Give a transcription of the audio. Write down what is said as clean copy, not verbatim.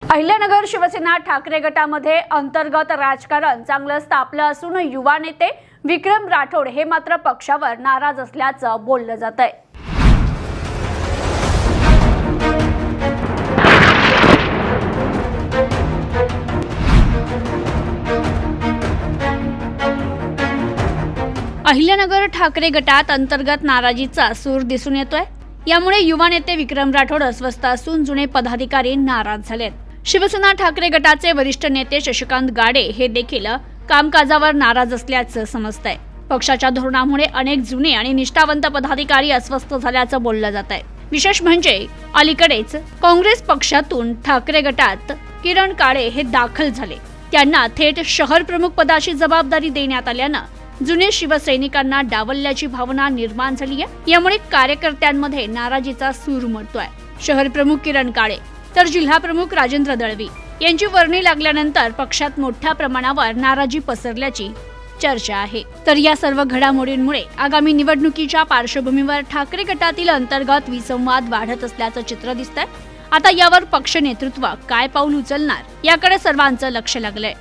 अहिल्यानगर शिवसेना ठाकरे गटामध्ये अंतर्गत राजकारण चांगलं तापलं असून युवा नेते विक्रम राठोड हे मात्र पक्षावर नाराज असल्याचं बोललं जात आहे। अहिल्यानगर ठाकरे गटात अंतर्गत नाराजीचा सूर दिसून येतोय। यामुळे युवा नेते विक्रम राठोड अस्वस्थ असून जुने पदाधिकारी नाराज झालेत। शिवसेना ठाकरे गटाचे वरिष्ठ नेते शशिकांत गाडे हे देखील कामकाजावर नाराज असल्याचं समजतंय। पक्षाच्या धोरणामुळे अनेक जुने आणि निष्ठावंत पदाधिकारी अस्वस्थ झाल्याचं बोललं जात आहे। विशेष म्हणजे अलीकडेच काँग्रेस पक्षातून ठाकरे गटात किरण काळे हे दाखल झाले। त्यांना थेट शहर प्रमुख पदाची जबाबदारी देण्यात आल्यानं जुने शिवसैनिकांना डावलल्याची भावना निर्माण झाली आहे। यामुळे कार्यकर्त्यांमध्ये नाराजीचा सूर उमटतोय। शहर प्रमुख किरण काळे तर जिल्हा प्रमुख राजेंद्र दळवी यांची वर्णी लागल्यानंतर पक्षात मोठ्या प्रमाणावर नाराजी पसरल्याची चर्चा आहे। तर या सर्व घडामोडींमुळे आगामी निवडणुकीच्या पार्श्वभूमीवर ठाकरे गटातील अंतर्गत विसंवाद वाढत असल्याचं चित्र दिसतंय। आता यावर पक्ष नेतृत्व काय पाऊल उचलणार याकडे सर्वांचं लक्ष लागलंय।